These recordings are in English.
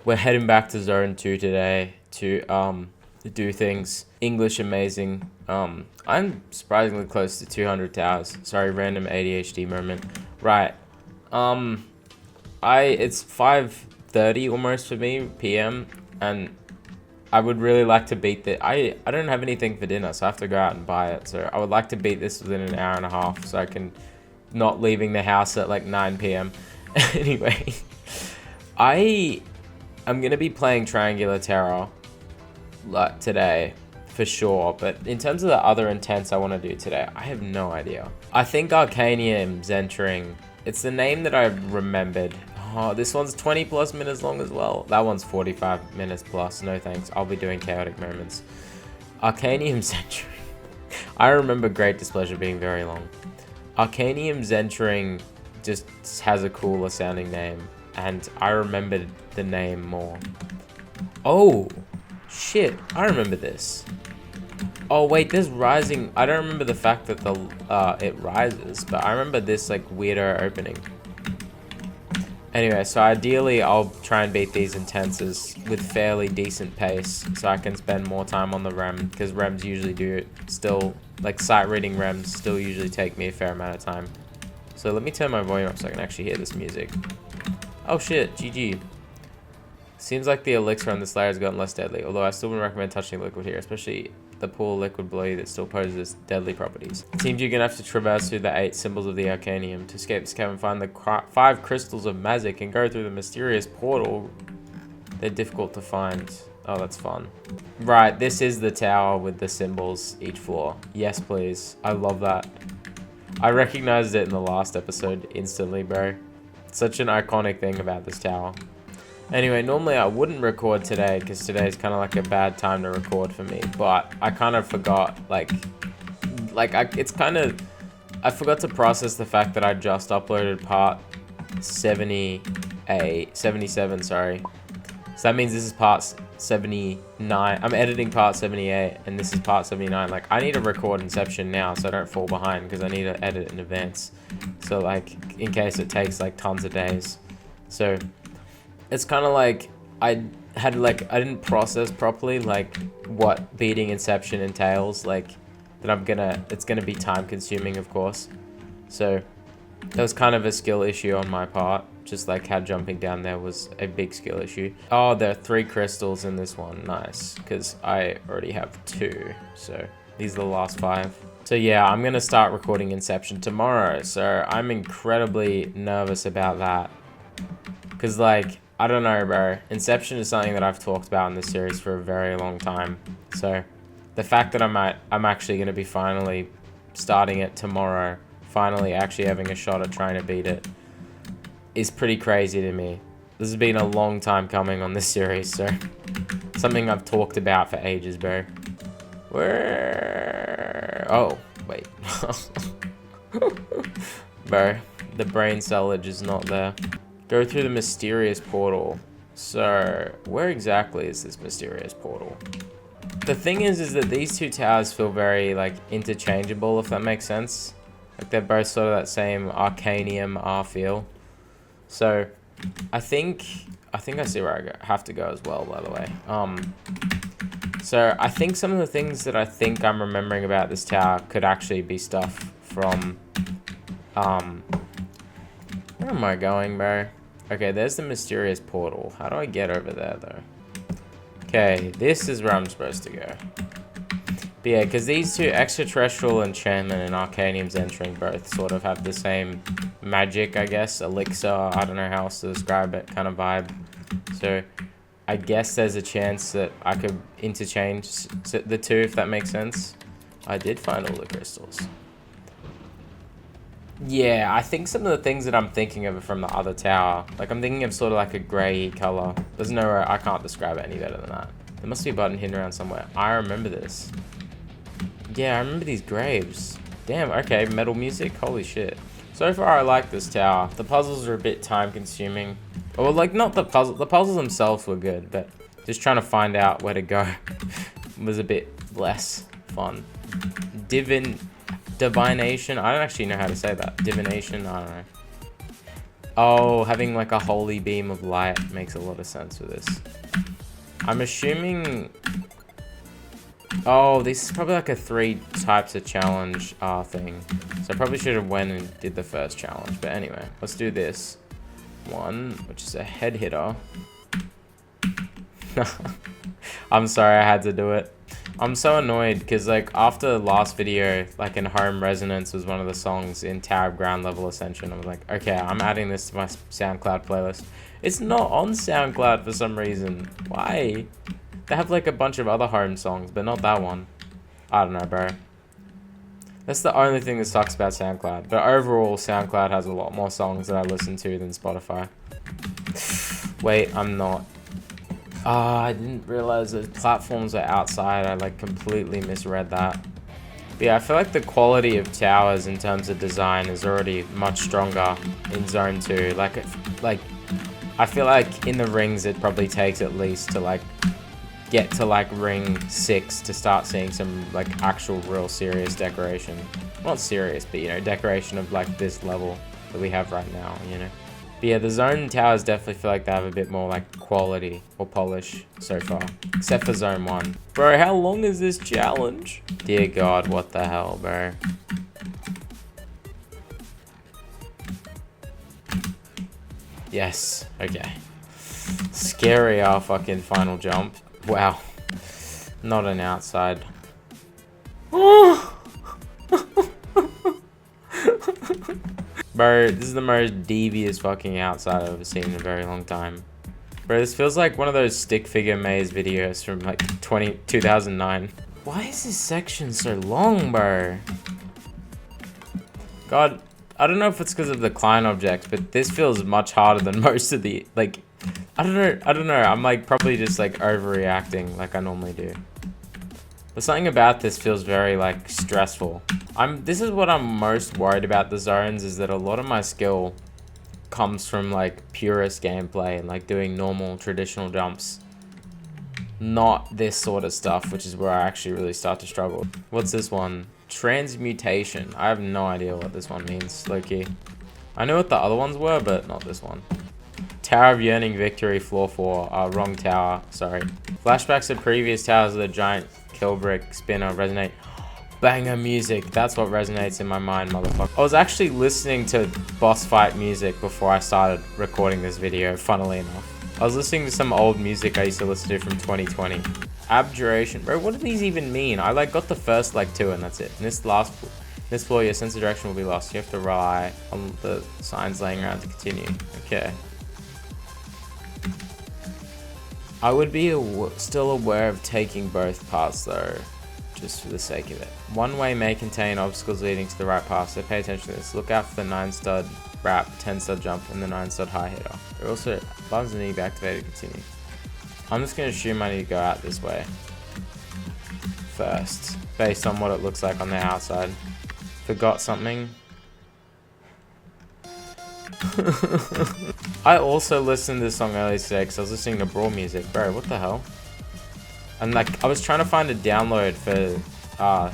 We're heading back to Zone 2 today to do things. English amazing. I'm surprisingly close to 200 towers. Sorry, random ADHD moment. Right. It's 5:30 almost for me, PM, and I would really like to beat that. I don't have anything for dinner, so I have to go out and buy it. So I would like to beat this within an hour and a half, so I can not leaving the house at like 9 PM. Anyway, I'm gonna be playing Triangular Terror today for sure, but in terms of the other intents I want to do today, I have no idea. I think Arcanium's entering. It's the name that I remembered. Oh, this one's 20 plus minutes long as well. That one's 45 minutes plus. No thanks. I'll be doing chaotic moments. Arcanium's entering. I remember Great Displeasure being very long. Arcanium's entering just has a cooler sounding name, and I remembered the name more. Oh, shit. I remember this. Oh, wait, there's rising. I don't remember the fact that it rises, but I remember this, like, weirdo opening. Anyway, so ideally, I'll try and beat these intenses with fairly decent pace, so I can spend more time on the REM, because REMs usually do still, like, sight reading REMs still usually take me a fair amount of time. So let me turn my volume up so I can actually hear this music. Oh shit, GG. Seems like the elixir on this layer has gotten less deadly, although I still wouldn't recommend touching liquid here, especially the pool of liquid below you that still poses deadly properties. It seems you're gonna have to traverse through the 8 symbols of the Arcanium to escape this cavern, find the 5 crystals of Mazik, and go through the mysterious portal. They're difficult to find. Oh, that's fun. Right, this is the tower with the symbols each floor. Yes, please. I love that. I recognized it in the last episode instantly, bro. Such an iconic thing about this tower. Anyway, normally I wouldn't record today because today is kind of like a bad time to record for me, but I kind of forgot, I forgot to process the fact that I just uploaded part 77, sorry. So that means this is part 79. I'm editing part 78 and this is part 79. Like, I need to record Inception now so I don't fall behind because I need to edit in advance. So, like, in case it takes like tons of days. So it's kind of like I didn't process properly like what beating Inception entails, like that it's gonna be time consuming, of course. So that was kind of a skill issue on my part, just like how jumping down there was a big skill issue. Oh, there are 3 crystals in this one. Nice, because I already have 2, so these are the last 5. So yeah, I'm gonna start recording Inception tomorrow, so I'm incredibly nervous about that, because like, I don't know, bro. Inception is something that I've talked about in this series for a very long time. So the fact that I'm actually going to be finally starting it tomorrow, finally actually having a shot at trying to beat it, is pretty crazy to me. This has been a long time coming on this series, so something I've talked about for ages, bro. Where? Oh, wait. Bro, the brain cellage is not there. Go through the mysterious portal. So, where exactly is this mysterious portal? The thing is that these 2 towers feel very, like, interchangeable, if that makes sense. Like, they're both sort of that same Arcanium R feel. So, I think I see where I have to go as well, by the way. So, I think some of the things that I think I'm remembering about this tower could actually be stuff from, where am I going, bro? Okay, there's the mysterious portal. How do I get over there, though? Okay, this is where I'm supposed to go. But yeah, because these 2, Extraterrestrial Enchantment and Arcanium's Entering, both sort of have the same magic, I guess. Elixir, I don't know how else to describe it, kind of vibe. So, I guess there's a chance that I could interchange the 2, if that makes sense. I did find all the crystals. Yeah, I think some of the things that I'm thinking of are from the other tower. Like, I'm thinking of sort of like a grey color. There's nowhere, I can't describe it any better than that. There must be a button hidden around somewhere. I remember this. Yeah, I remember these graves. Damn, okay, metal music, holy shit. So far, I like this tower. The puzzles are a bit time consuming. Or like, not the puzzles themselves were good, but just trying to find out where to go was a bit less fun. Divination, I don't actually know how to say that. Divination, I don't know. Oh, having like a holy beam of light makes a lot of sense for this. I'm assuming... Oh, this is probably like a 3 types of challenge thing. So I probably should have went and did the first challenge. But anyway, let's do this one, which is a head hitter. I'm sorry I had to do it. I'm so annoyed because like after the last video, like in Home Resonance was one of the songs in Tower of Ground Level Ascension. I was like, okay, I'm adding this to my SoundCloud playlist. It's not on SoundCloud for some reason. Why? They have like a bunch of other home songs, but not that one. I don't know, bro. That's the only thing that sucks about SoundCloud. But overall, SoundCloud has a lot more songs that I listen to than Spotify. Wait, I'm not. I didn't realize the platforms are outside. I like completely misread that. But yeah, I feel like the quality of towers in terms of design is already much stronger in Zone 2. Like I feel like in the rings it probably takes at least to like get to like ring 6 to start seeing some like actual real serious decoration. Not serious, but you know, decoration of like this level that we have right now, you know. But yeah, the zone towers definitely feel like they have a bit more like quality or polish so far. Except for zone 1. Bro, how long is this challenge? Dear God, what the hell, bro? Yes, okay. Scary our fucking final jump. Wow. Not an outside. Bro, this is the most devious fucking outside I've ever seen in a very long time. Bro, this feels like one of those stick figure maze videos from like 2009. Why is this section so long, bro? God, I don't know if it's because of the client objects, but this feels much harder than most of the, like, I don't know. I'm like probably just like overreacting like I normally do. But something about this feels very like stressful. This is what I'm most worried about the zones, is that a lot of my skill comes from like purist gameplay and like doing normal traditional jumps. Not this sort of stuff, which is where I actually really start to struggle. What's this one? Transmutation. I have no idea what this one means, low-key. I know what the other ones were, but not this one. Tower of Yearning Victory, floor 4. Wrong tower, sorry. Flashbacks of previous towers of the giant kill brick spinner resonate. Banger music, that's what resonates in my mind, motherfucker. I was actually listening to boss fight music before I started recording this video, funnily enough. I was listening to some old music I used to listen to from 2020. Abjuration, bro, what do these even mean? I like got the first like 2 and that's it. And this floor, your sense of direction will be lost. You have to rely on the signs laying around to continue. Okay. I would be still aware of taking both paths though, just for the sake of it. One way may contain obstacles leading to the right path, so pay attention to this. Look out for the 9-stud wrap, 10-stud jump, and the 9-stud high hitter. There are also buttons that need to be activated to continue. I'm just going to assume I need to go out this way first, based on what it looks like on the outside. Forgot something. I also listened to this song earlier today because I was listening to Brawl music. Bro, what the hell? And like, I was trying to find a download for, I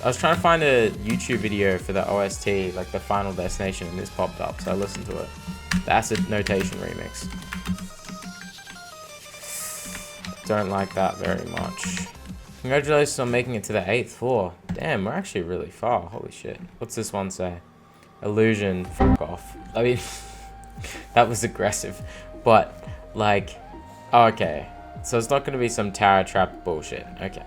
was trying to find a YouTube video for the OST, like the Final Destination, and this popped up, so I listened to it. The Acid Notation remix. Don't like that very much. Congratulations on making it to the 8th floor. Damn, we're actually really far. Holy shit. What's this one say? Illusion, fuck off. I mean, that was aggressive. But, like, okay. So it's not going to be some tower trap bullshit. Okay.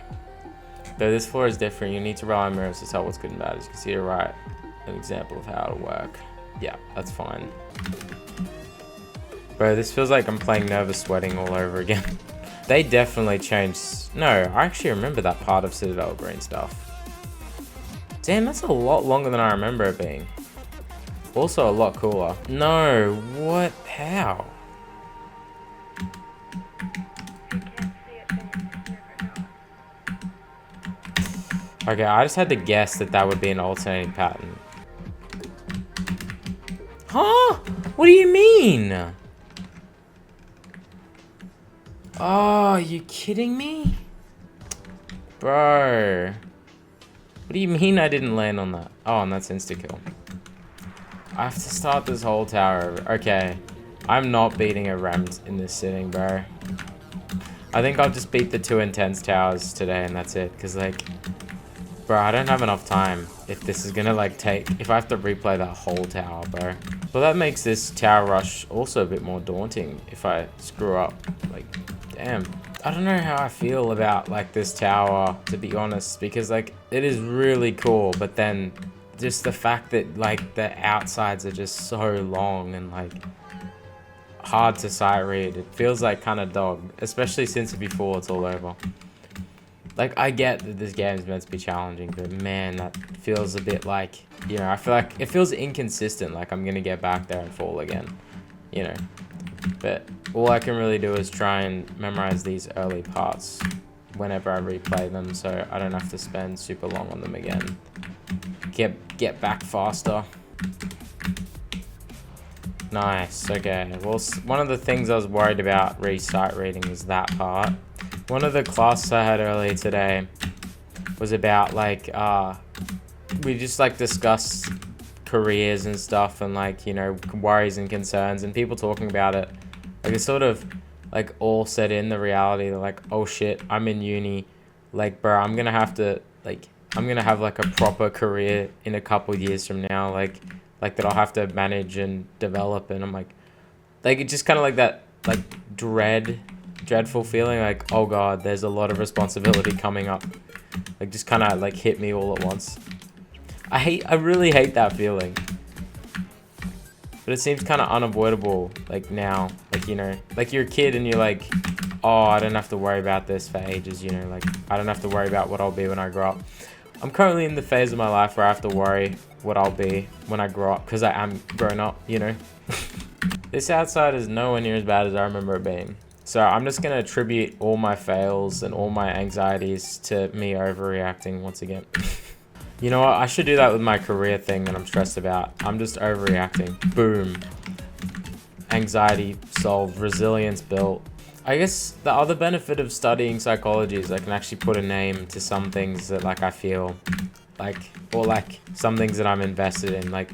Though this floor is different, you need to rely on mirrors to tell what's good and bad. As you can see to the right, an example of how it'll work. Yeah, that's fine. Bro, this feels like I'm playing Nervous Sweating all over again. They definitely changed. No, I actually remember that part of Citadel Green stuff. Damn, that's a lot longer than I remember it being. Also a lot cooler. No, what? How? Okay, I just had to guess that that would be an alternating pattern. Huh? What do you mean? Oh, are you kidding me? Bro. What do you mean I didn't land on that? Oh, and that's insta-kill. I have to start this whole tower over. Okay. I'm not beating a rammed in this sitting, bro. I think I'll just beat the 2 intense towers today and that's it. Because, like, bro, I don't have enough time if this is gonna, like, if I have to replay that whole tower, bro. Well, that makes this tower rush also a bit more daunting if I screw up. Like, damn. I don't know how I feel about, like, this tower, to be honest. Because, like, it is really cool, but then just the fact that, like, the outsides are just so long and, like, hard to sight read. It feels like kind of dog, especially since before it's all over. Like, I get that this game is meant to be challenging, but man, that feels a bit like, you know, I feel like it feels inconsistent, like I'm gonna get back there and fall again, you know. But all I can really do is try and memorize these early parts whenever I replay them, so I don't have to spend super long on them again. Get back faster. Nice, okay. Well, one of the things I was worried about sight reading was that part. One of the classes I had earlier today was about, like, we just, like, discussed careers and stuff and, like, you know, worries and concerns and people talking about it. Like, it's sort of, like, all set in the reality that, like, oh shit, I'm in uni. Like, bro, I'm gonna have to, like, I'm gonna have, like, a proper career in a couple years from now, like that I'll have to manage and develop, and I'm like it just kind of like that, like, dreadful feeling, like, oh god, there's a lot of responsibility coming up, like, just kind of, like, hit me all at once. I really hate that feeling, but it seems kind of unavoidable, like, now, like, you know, like, you're a kid and you're like, oh, I don't have to worry about this for ages, you know, like, I don't have to worry about what I'll be when I grow up. I'm currently in the phase of my life where I have to worry what I'll be when I grow up, because I am grown up, you know. This outside is nowhere near as bad as I remember it being. So I'm just going to attribute all my fails and all my anxieties to me overreacting once again. You know what? I should do that with my career thing that I'm stressed about. I'm just overreacting. Boom. Anxiety solved. Resilience built. I guess the other benefit of studying psychology is I can actually put a name to some things that, like, I feel like, or, like, some things that I'm invested in. Like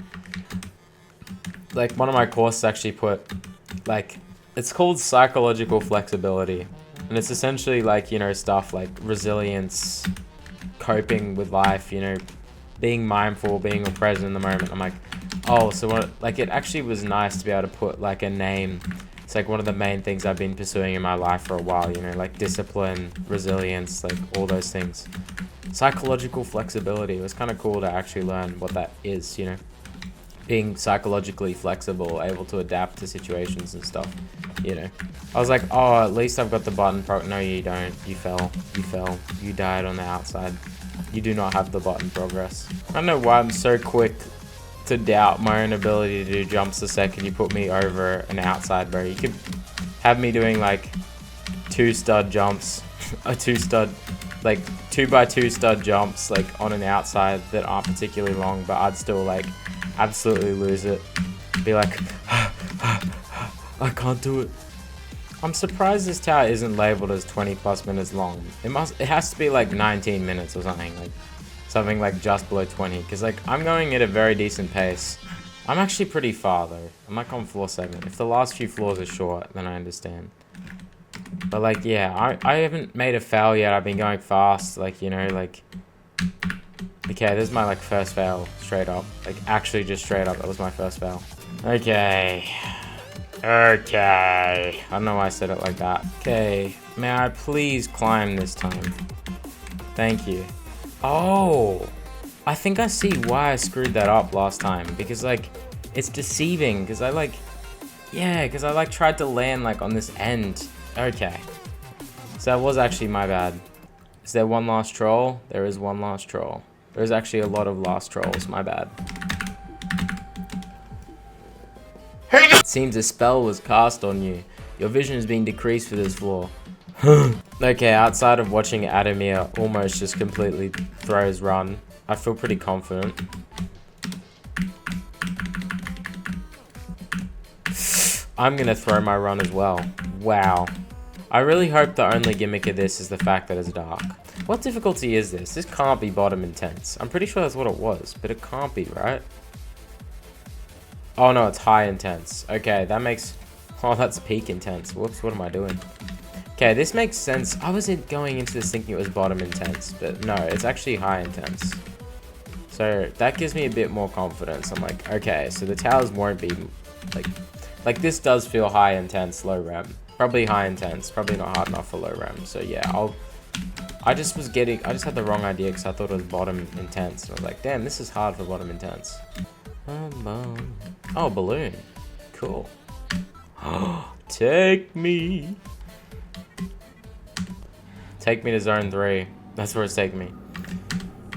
one of my courses actually put, like, it's called psychological flexibility, and it's essentially, like, you know, stuff like resilience, coping with life, you know, being mindful, being present in the moment. I'm like, oh, so what? Like, it actually was nice to be able to put, like, a name. It's like one of the main things I've been pursuing in my life for a while, you know, like discipline, resilience, like all those things. Psychological flexibility. It was kind of cool to actually learn what that is, you know. Being psychologically flexible, able to adapt to situations and stuff, you know. I was like, oh, at least I've got the button no, you don't. You fell. You died on the outside. You do not have the button progress. I don't know why I'm so quick to doubt my own ability to do jumps the second you put me over an outside, bro. You could have me doing, like, 2 stud jumps, a 2 stud, like, 2x2 stud jumps, like, on an outside that aren't particularly long, but I'd still, like, absolutely lose it. Be like, I can't do it. I'm surprised this tower isn't labeled as 20+ minutes long. It has to be like 19 minutes or something, like just below 20, because, like, I'm going at a very decent pace. I'm actually pretty far though. I'm like on floor 7. If the last few floors are short, then I understand. But, like, yeah, I haven't made a fail yet. I've been going fast, like, you know, like, okay, this is my, like, first fail, straight up. Like, actually just straight up, that was my first fail. Okay. I don't know why I said it like that. Okay, may I please climb this time? Thank you. Oh, I think I see why I screwed that up last time, because, like, it's deceiving, because I, like, yeah, because I, like, tried to land, like, on this end. Okay, so that was actually my bad. Is there one last troll? There is one last troll. There's actually a lot of last trolls, my bad. It seems a spell was cast on you. Your vision has been decreased for this floor. Okay, outside of watching Adamir almost just completely throw his run, I feel pretty confident. I'm gonna throw my run as well. Wow. I really hope the only gimmick of this is the fact that it's dark. What difficulty is this? This can't be bottom intense. I'm pretty sure that's what it was, but it can't be, right? Oh no, it's high intense. Okay, that makes... Oh, that's peak intense. Whoops, what am I doing? Okay, this makes sense. I was going into this thinking it was bottom intense, but no, it's actually high intense. So that gives me a bit more confidence. I'm like, okay, so the towers won't be like this does feel high intense, low rem. Probably high intense, probably not hard enough for low rem. So yeah, I just had the wrong idea because I thought it was bottom intense. And I was like, damn, this is hard for bottom intense. Oh, balloon. Cool. Take me. Take me to zone 3. That's where it's taking me.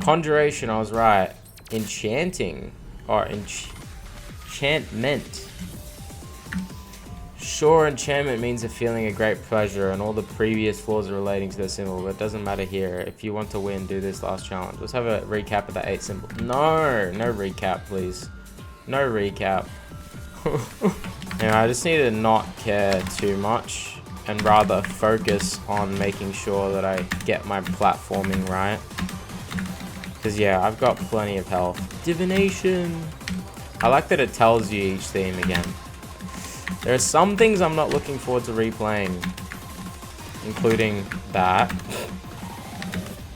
Conjuration, I was right. Enchanting. Or enchantment. Sure, enchantment means a feeling of great pleasure, and all the previous flaws are relating to the symbol, but it doesn't matter here. If you want to win, do this last challenge. Let's have a recap of the 8 symbols. No recap, please. No recap. Anyway, I just need to not care too much and rather focus on making sure that I get my platforming right. Because yeah, I've got plenty of health. Divination. I like that it tells you each theme again. There are some things I'm not looking forward to replaying, including that.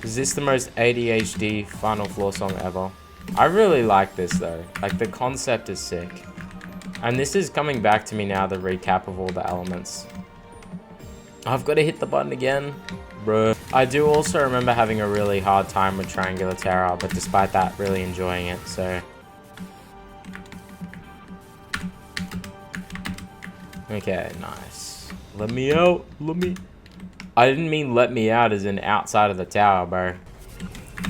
Is this the most ADHD Final Floor song ever? I really like this though. Like, the concept is sick. And this is coming back to me now, the recap of all the elements. I've got to hit the button again. Bruh. I do also remember having a really hard time with Triangular Terror, but despite that, really enjoying it, so... Okay, nice. Let me out. Let me... I didn't mean let me out as in outside of the tower, bro.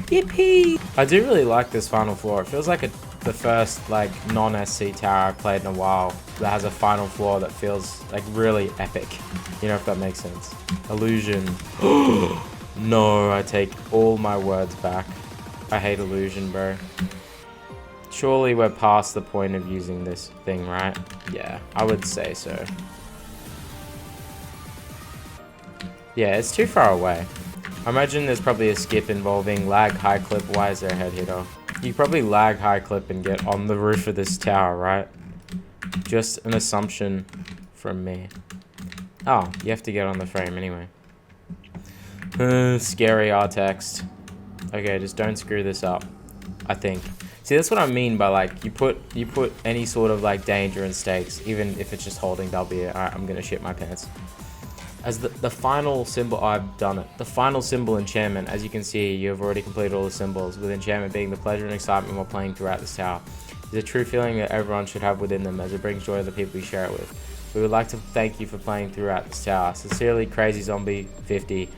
Yippee! I do really like this final floor. It feels like the first, like, non-SC tower I've played in a while that has a final floor that feels, like, really epic. You know, if that makes sense. Illusion. No, I take all my words back. I hate illusion, bro. Surely we're past the point of using this thing, right? Yeah, I would say so. Yeah, it's too far away. I imagine there's probably a skip involving lag, high clip. Why is there a head hitter? You probably lag, high clip, and get on the roof of this tower, right? Just an assumption from me. Oh, you have to get on the frame anyway. Scary art text. Okay, just don't screw this up, I think. See, that's what I mean by, like, you put any sort of, like, danger and stakes, even if it's just holding W. Alright, I'm gonna shit my pants. As the final symbol, oh, I've done it. The final symbol, enchantment. As you can see, you have already completed all the symbols, with enchantment being the pleasure and excitement while playing throughout this tower. It's a true feeling that everyone should have within them, as it brings joy to the people you share it with. We would like to thank you for playing throughout this tower. Sincerely, Crazy Zombie 50.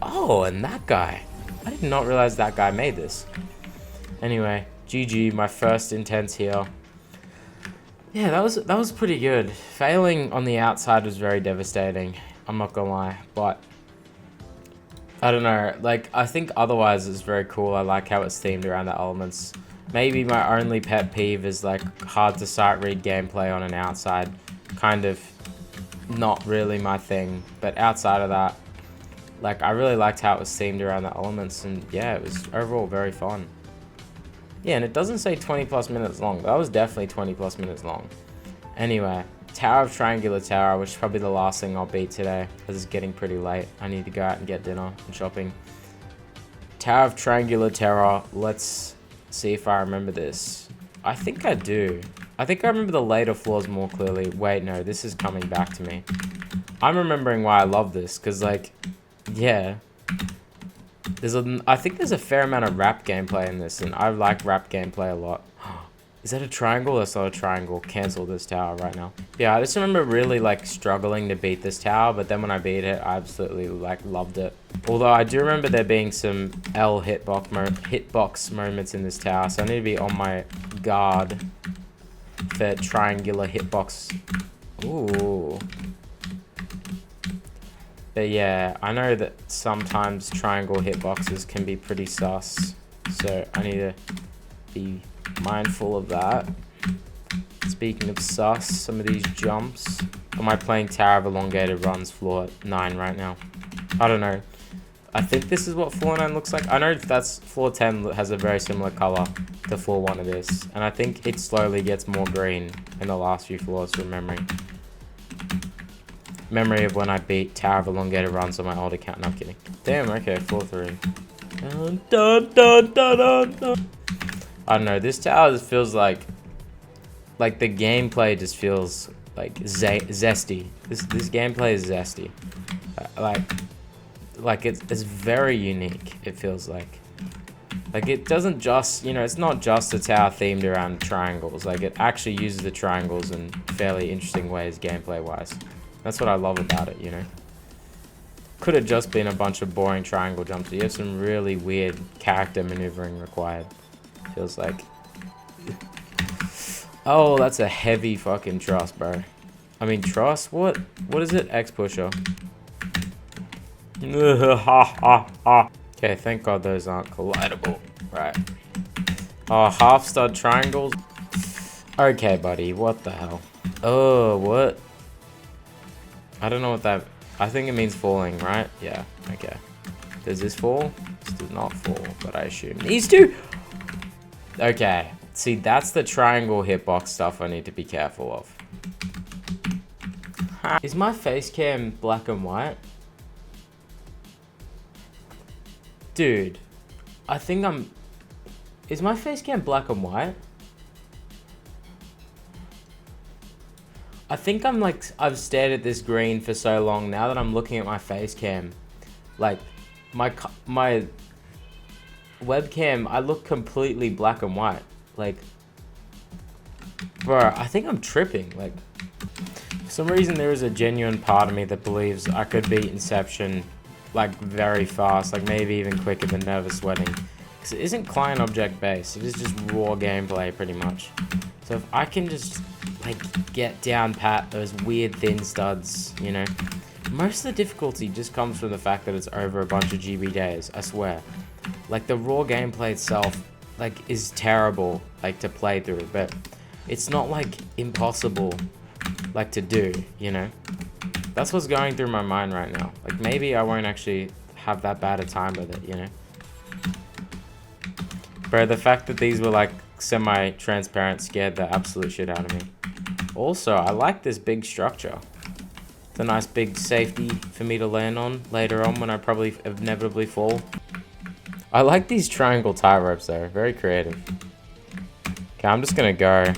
Oh, and that guy. I did not realize that guy made this. Anyway, GG, my first intense here. Yeah, that was pretty good. Failing on the outside was very devastating. I'm not gonna lie, but I don't know. Like, I think otherwise it's very cool. I like how it's themed around the elements. Maybe my only pet peeve is, like, hard to sight read gameplay on an outside. Kind of not really my thing, but outside of that, like, I really liked how it was themed around the elements, and yeah, it was overall very fun. Yeah, and it doesn't say 20 plus minutes long. That was definitely 20 plus minutes long. Anyway, Tower of Triangular Tower, which is probably the last thing I'll beat today, because it's getting pretty late. I need to go out and get dinner and shopping. Tower of Triangular Terror. Let's see if I remember this. I think I do. I think I remember the later floors more clearly. Wait, no, this is coming back to me. I'm remembering why I love this, because, like, yeah. I think there's a fair amount of rap gameplay in this, and I like rap gameplay a lot. Is that a triangle? That's not a triangle. Cancel this tower right now. Yeah, I just remember really, like, struggling to beat this tower, but then when I beat it, I absolutely, like, loved it. Although I do remember there being some hitbox moments in this tower, so I need to be on my guard for triangular hitbox. Ooh. But yeah, I know that sometimes triangle hitboxes can be pretty sus, so I need to be mindful of that. Speaking of sus, some of these jumps. Am I playing Tower of Elongated Runs floor 9 right now? I don't know. I think this is what floor 9 looks like. I know that's floor 10 has a very similar color to floor 1 of this. And I think it slowly gets more green in the last few floors from memory. Memory of when I beat Tower of Elongated Runs on my old account. No, I'm kidding. Damn, okay, floor 3. Dun, dun, dun, dun, dun, dun. I don't know, this tower just feels like the gameplay just feels like zesty. This gameplay is zesty. Like it's very unique. It feels like it doesn't just, you know, it's not just a tower themed around triangles. Like it actually uses the triangles in fairly interesting ways gameplay wise. That's what I love about it, you know. Could have just been a bunch of boring triangle jumps. You have some really weird character maneuvering required. Feels like. Oh, that's a heavy fucking truss, bro. I mean, truss? What is it? X pusher. Okay, thank God those aren't collidable. Right. Oh, half stud triangles. Okay, buddy, what the hell? Oh, what? I don't know what that... I think it means falling, right? Yeah, okay. Does this fall? This does not fall, but I assume these two... Okay, see, that's the triangle hitbox stuff I need to be careful of. Is my face cam black and white? Dude, I think I'm... Is my face cam black and white? I think I'm like... I've stared at this green for so long now that I'm looking at my face cam. Like, my webcam, I look completely black and white. Like, bro, I think I'm tripping. Like, for some reason there is a genuine part of me that believes I could beat Inception like very fast, like maybe even quicker than Nervous Sweating, because it isn't client object based. It is just raw gameplay pretty much. So if I can just like get down pat those weird thin studs, you know, most of the difficulty just comes from the fact that it's over a bunch of GB days. I swear, like the raw gameplay itself like is terrible like to play through, but it's not like impossible like to do, you know. That's what's going through my mind right now. Like, maybe I won't actually have that bad a time with it, you know? Bro, the fact that these were, like, semi-transparent scared the absolute shit out of me. Also, I like this big structure. It's a nice big safety for me to land on later on when I probably inevitably fall. I like these triangle tie ropes, though. Very creative. Okay, I'm just gonna go.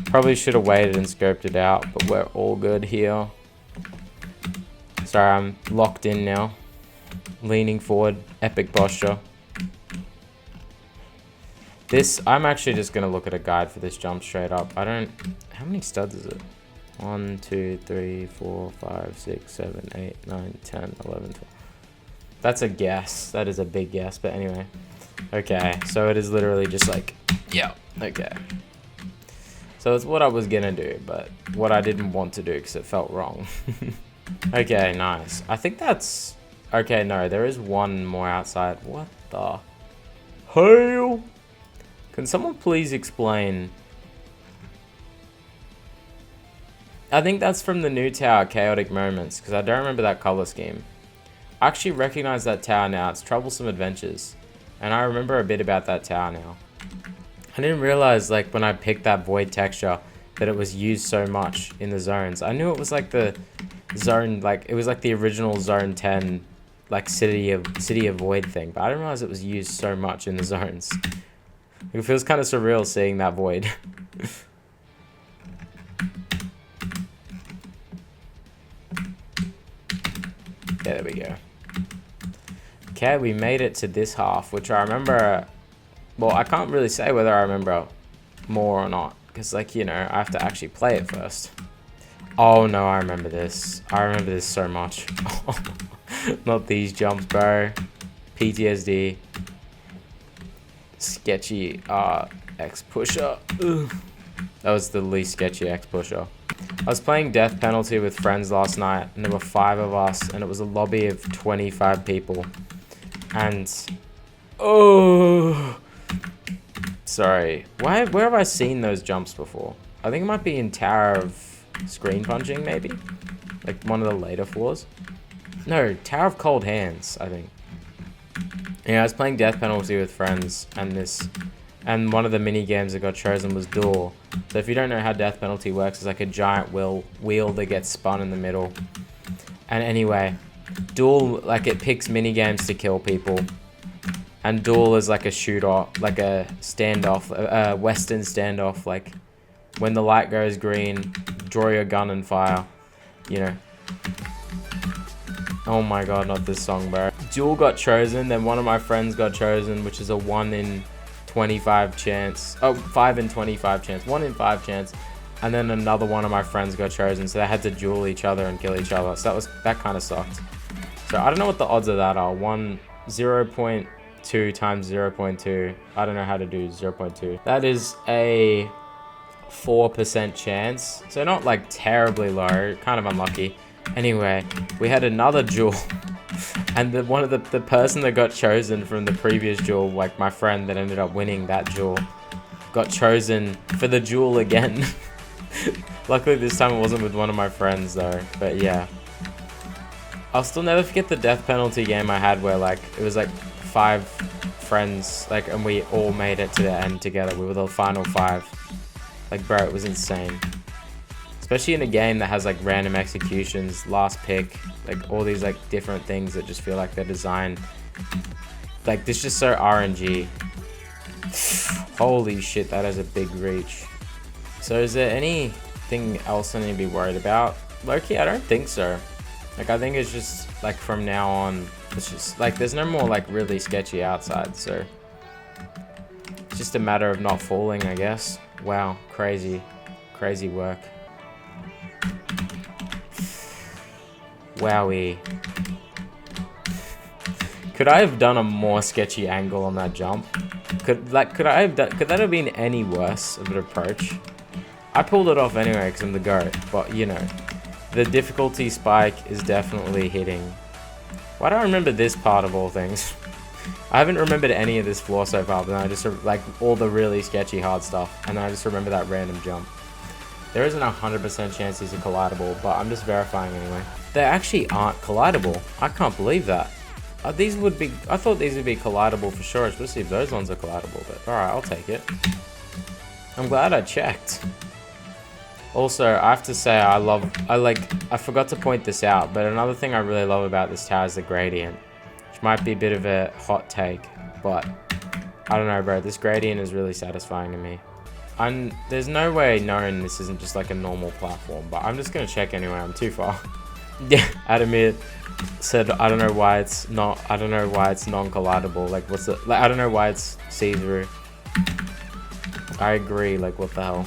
Probably should have waited and scoped it out, but we're all good here. Sorry, I'm locked in now. Leaning forward, epic posture. I'm actually just gonna look at a guide for this jump straight up. How many studs is it? 1, 2, 3, 4, 5, 6, 7, 8, 9, 10, 11, 12. That's a guess. That is a big guess, but anyway. Okay, so it is literally just like, yeah, okay. So it's what I was gonna do, but what I didn't want to do because it felt wrong. Okay, nice. I think that's... Okay, no, there is one more outside. What the hell? Can someone please explain? I think that's from the new tower, Chaotic Moments, because I don't remember that color scheme. I actually recognize that tower now. It's Troublesome Adventures. And I remember a bit about that tower now. I didn't realize, like, when I picked that void texture, that it was used so much in the zones. I knew it was, like, the zone, like, it was, like, the original Zone 10, like, City of Void thing. But I didn't realize it was used so much in the zones. It feels kind of surreal seeing that void. Yeah, there we go. Okay, we made it to this half, which I remember... Well, I can't really say whether I remember more or not, because, like, you know, I have to actually play it first. Oh, no, I remember this. I remember this so much. Not these jumps, bro. PTSD. Sketchy X pusher. Ugh. That was the least sketchy X pusher. I was playing Death Penalty with friends last night, and there were 5 of us, and it was a lobby of 25 people. And... Oh... Sorry. Where have I seen those jumps before? I think it might be in Tower of Screen Punching, maybe? Like, one of the later floors. No, Tower of Cold Hands, I think. Yeah, I was playing Death Penalty with friends, and one of the mini games that got chosen was Duel. So if you don't know how Death Penalty works, it's like a giant wheel that gets spun in the middle. And anyway, Duel, like, it picks mini games to kill people. And Duel is like a shooter, like a standoff, a Western standoff. Like, when the light goes green, draw your gun and fire. You know. Oh my god, not this song, bro. Duel got chosen, then one of my friends got chosen, which is a 1 in 25 chance. Oh, 5 in 25 chance. 1 in 5 chance. And then another one of my friends got chosen, so they had to duel each other and kill each other. So that kind of sucked. So I don't know what the odds of that are. 0.2 times 0.2. I don't know how to do 0.2. That is a 4% chance. So not like terribly low, kind of unlucky. Anyway, we had another duel, and the person that got chosen from the previous duel, like my friend that ended up winning that duel, got chosen for the duel again. Luckily this time it wasn't with one of my friends though, but yeah. I'll still never forget the Death Penalty game I had where like, it was like 5 friends, like, and we all made it to the end together. We were the final 5. Like, bro, it was insane. Especially in a game that has like random executions, last pick, like all these like different things that just feel like they're designed. Like, this is just so RNG. Holy shit, that is a big reach. So is there anything else I need to be worried about? Low-key, I don't think so. Like, I think it's just like from now on, it's just like there's no more like really sketchy outside, so it's just a matter of not falling, I guess. Wow, crazy work. Wowie. Could I have done a more sketchy angle on that jump? Could that have been any worse of an approach? I pulled it off anyway because I'm the GOAT, but you know, the difficulty spike is definitely hitting. Why do I remember this part of all things? I haven't remembered any of this floor so far, but I just like all the really sketchy hard stuff, and I just remember that random jump. There isn't 100% chance these are collidable, but I'm just verifying anyway. They actually aren't collidable. I can't believe that. I thought these would be collidable for sure, especially if those ones are collidable, but alright, I'll take it. I'm glad I checked. Also, I have to say, I forgot to point this out, but another thing I really love about this tower is the gradient, which might be a bit of a hot take, but I don't know, bro, this gradient is really satisfying to me. There's no way knowing this isn't just like a normal platform, but I'm just gonna check anyway. I'm too far. Yeah, Adamir said I don't know why it's non-collidable. Like, I don't know why it's see-through. I agree. Like, what the hell?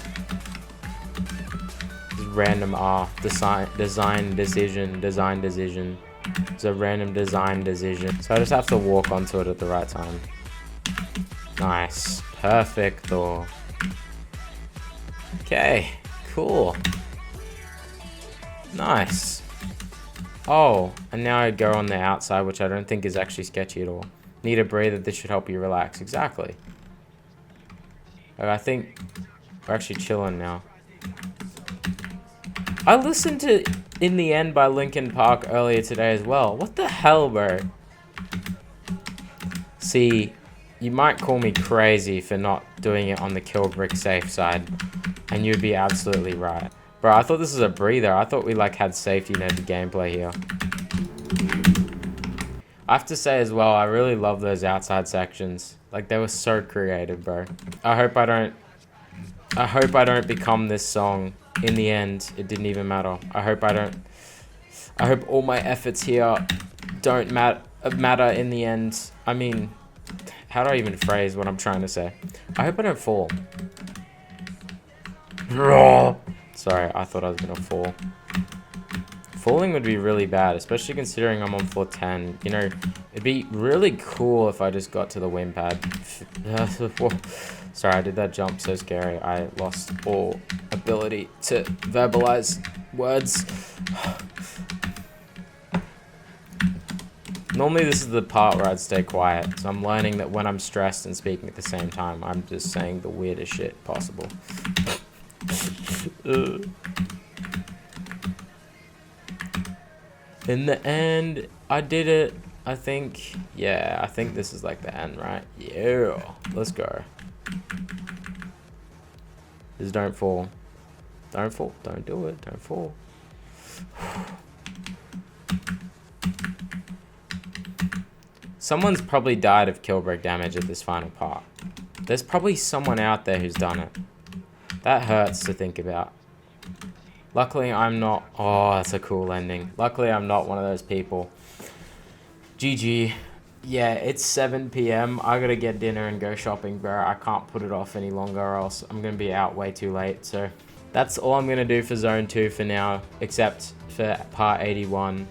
Just random design decision. It's a random design decision. So I just have to walk onto it at the right time. Nice, perfect though. Okay, cool. Nice. Oh, and now I go on the outside, which I don't think is actually sketchy at all. Need a breather, this should help you relax. Exactly. I think we're actually chilling now. I listened to In the End by Linkin Park earlier today as well. What the hell, bro? See, you might call me crazy for not doing it on the kill brick safe side. And you'd be absolutely right. Bro, I thought this was a breather. I thought we like had safety netted gameplay here. I have to say as well, I really love those outside sections. Like, they were so creative, bro. I hope I don't become this song. In the end, it didn't even matter. I hope all my efforts here don't matter in the end. I mean, how do I even phrase what I'm trying to say? I hope I don't fall. Sorry, I thought I was gonna fall. Falling would be really bad, especially considering I'm on floor 10. You know, it'd be really cool if I just got to the win pad. Sorry, I did that jump so scary. I lost all ability to verbalize words. Normally this is the part where I'd stay quiet, so I'm learning that when I'm stressed and speaking at the same time, I'm just saying the weirdest shit possible. In the end, I did it. I think, yeah, I think this is like the end, right? Yeah, let's go. Just don't fall. Don't fall. Don't do it. Don't fall. Someone's probably died of kill break damage at this final part. There's probably someone out there who's done it. That hurts to think about. Luckily, I'm not... Oh, that's a cool ending. Luckily, I'm not one of those people. GG. Yeah, it's 7 p.m. I gotta get dinner and go shopping, bro. I can't put it off any longer or else I'm gonna be out way too late. So that's all I'm gonna do for Zone 2 for now, except for Part 81,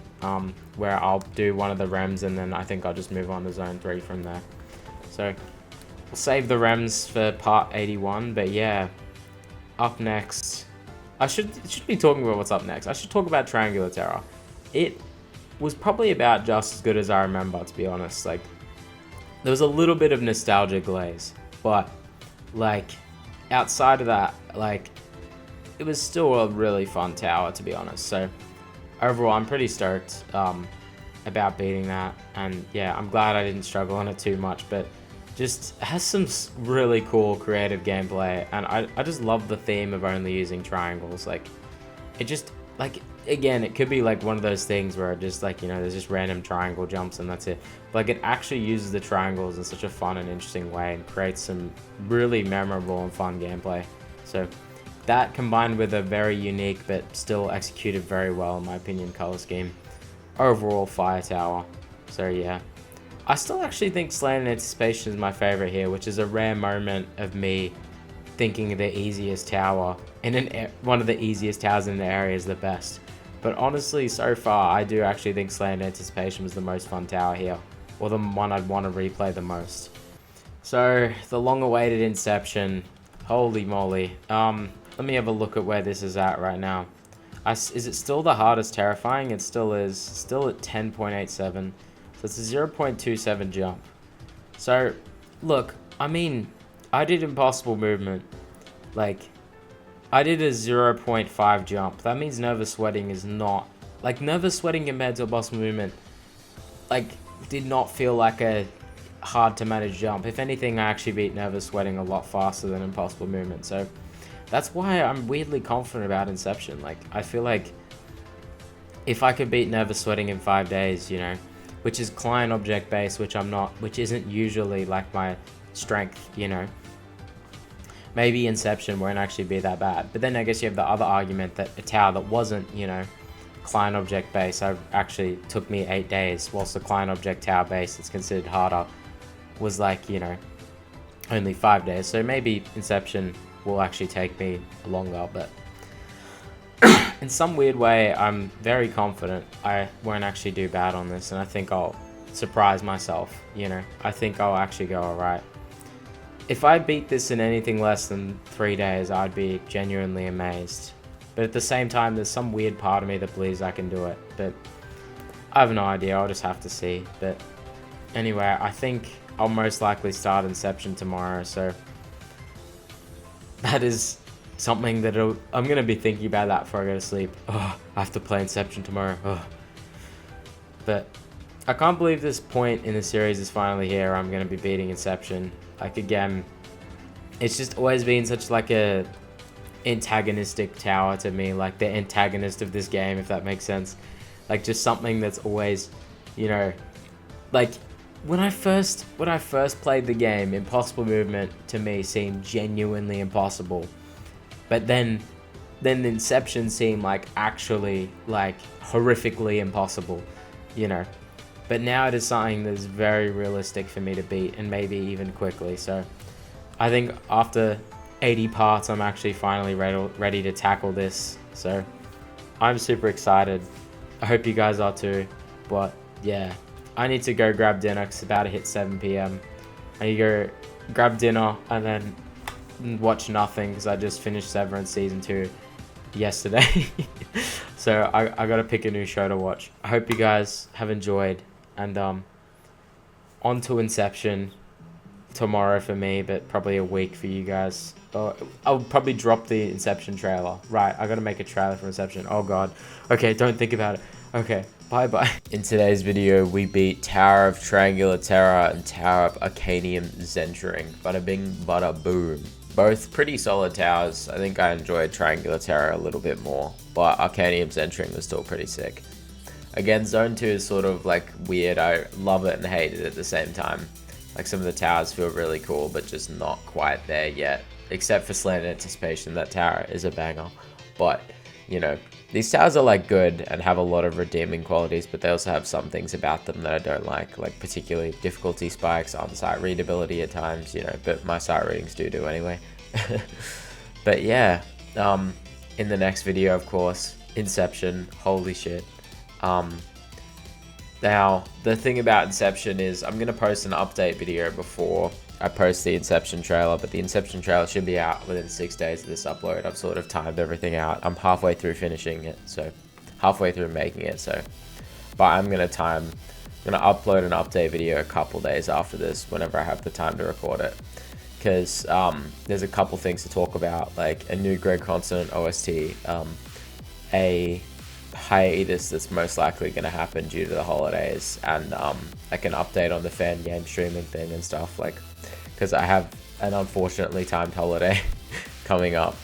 where I'll do one of the REMs and then I think I'll just move on to Zone 3 from there. So we'll save the REMs for Part 81, but yeah, up next... I should be talking about what's up next. I should talk about Triangular Terror. It was probably about just as good as I remember, to be honest. Like, there was a little bit of nostalgia glaze, but like outside of that, like, it was still a really fun tower, to be honest. So overall, I'm pretty stoked about beating that, and yeah, I'm glad I didn't struggle on it too much, but just has some really cool creative gameplay, and I just love the theme of only using triangles. Like, it just, like, again, it could be like one of those things where it just, like, you know, there's just random triangle jumps and that's it. But, like, it actually uses the triangles in such a fun and interesting way and creates some really memorable and fun gameplay. So that, combined with a very unique but still executed very well, in my opinion, color scheme, overall fire tower. So yeah, I still actually think Slain in Anticipation is my favorite here, which is a rare moment of me thinking the easiest tower in one of the easiest towers in the area is the best. But honestly, so far, I do actually think Slain in Anticipation was the most fun tower here, or the one I'd want to replay the most. So the long-awaited Inception, holy moly. Let me have a look at where this is at right now. Is it still the hardest terrifying? It still is. Still at 10.87. So it's a 0.27 jump. So, look, I mean, I did impossible movement. Like, I did a 0.5 jump. That means nervous sweating is not... Like, nervous sweating compared to impossible movement, like, did not feel like a hard to manage jump. If anything, I actually beat nervous sweating a lot faster than impossible movement. So, that's why I'm weirdly confident about Inception. Like, I feel like if I could beat nervous sweating in 5 days, you know, which is client object based, which I'm not, which isn't usually like my strength, you know. Maybe Inception won't actually be that bad. But then I guess you have the other argument that a tower that wasn't, you know, client object based, actually took me 8 days, whilst the client object tower based, it's considered harder, was like, you know, only 5 days. So maybe Inception will actually take me longer, but in some weird way, I'm very confident I won't actually do bad on this, and I think I'll surprise myself, you know. I think I'll actually go alright. If I beat this in anything less than 3 days, I'd be genuinely amazed. But at the same time, there's some weird part of me that believes I can do it, but I have no idea, I'll just have to see. But anyway, I think I'll most likely start Inception tomorrow, so that is something that I'm going to be thinking about that before I go to sleep. Oh, I have to play Inception tomorrow. Oh. But I can't believe this point in the series is finally here. I'm going to be beating Inception. Like, again, it's just always been such like a antagonistic tower to me. Like the antagonist of this game, if that makes sense. Like, just something that's always, you know, like when I first played the game, impossible movement to me seemed genuinely impossible. But then Inception seemed like actually like horrifically impossible, you know. But now it is something that's very realistic for me to beat, and maybe even quickly. So I think after 80 parts, I'm actually finally ready to tackle this. So I'm super excited. I hope you guys are too. But yeah, I need to go grab dinner because it's about to hit 7 p.m. I need to go grab dinner and then watch nothing because I just finished Severance Season 2 yesterday. So I gotta pick a new show to watch. I hope you guys have enjoyed, and on to Inception tomorrow for me, but probably a week for you guys. I'll probably drop the Inception trailer. Right, I gotta make a trailer for Inception. Oh god. Okay, don't think about it. Okay. Bye bye. In today's video, we beat Tower of Triangular Terror and Tower of Arcanium Zentring. Bada bing, bada boom. Both pretty solid towers. I think I enjoyed Triangular Terror a little bit more, but Arcanium Zentring was still pretty sick. Again, Zone 2 is sort of like weird. I love it and hate it at the same time. Like some of the towers feel really cool, but just not quite there yet. Except for Slant Anticipation, that tower is a banger. But, you know, these towers are like good and have a lot of redeeming qualities, but they also have some things about them that I don't like particularly difficulty spikes, on-site readability at times, you know, but my sight readings do anyway. But yeah, in the next video, of course, Inception, holy shit. Now, the thing about Inception is I'm going to post an update video before I post the Inception trailer, but the Inception trailer should be out within 6 days of this upload. I've sort of timed everything out. I'm halfway through finishing it, so halfway through making it, so. But I'm going to upload an update video a couple days after this, whenever I have the time to record it. Because there's a couple things to talk about, like a new gregcontinent OST, a hiatus that's most likely going to happen due to the holidays, and like an update on the fan game streaming thing and stuff, like, because I have an unfortunately timed holiday coming up,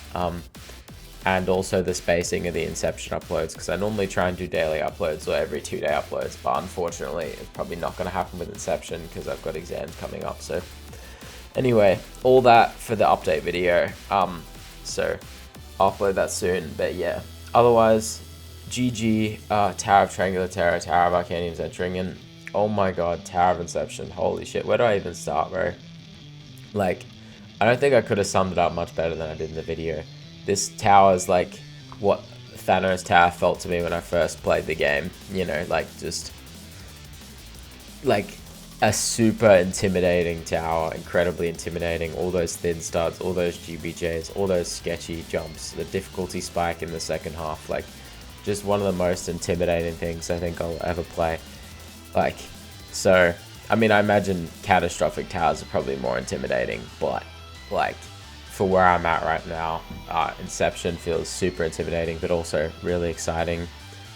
and also the spacing of the Inception uploads, because I normally try and do daily uploads or every 2-day uploads, but unfortunately it's probably not going to happen with Inception because I've got exams coming up. So anyway, all that for the update video, so I'll upload that soon. But yeah, otherwise, GG, Tower of Triangular Terror, Tower of Arcanium Zentring, and oh my god, Tower of Inception. Holy shit, where do I even start, bro? Like, I don't think I could have summed it up much better than I did in the video. This tower is like what Thanos Tower felt to me when I first played the game. You know, like, just like a super intimidating tower, incredibly intimidating. All those thin studs, all those GBJs, all those sketchy jumps, the difficulty spike in the second half, like, just one of the most intimidating things I think I'll ever play. Like, so, I mean, I imagine catastrophic towers are probably more intimidating, but, like, for where I'm at right now, Inception feels super intimidating, but also really exciting.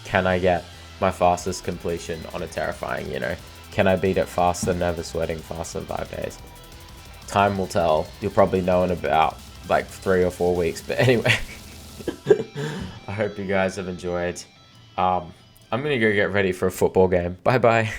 Can I get my fastest completion on a terrifying, you know? Can I beat it faster than never sweating, faster than 5 days? Time will tell. You'll probably know in about, like, 3 or 4 weeks, but anyway. I hope you guys have enjoyed. I'm gonna go get ready for a football game. Bye bye.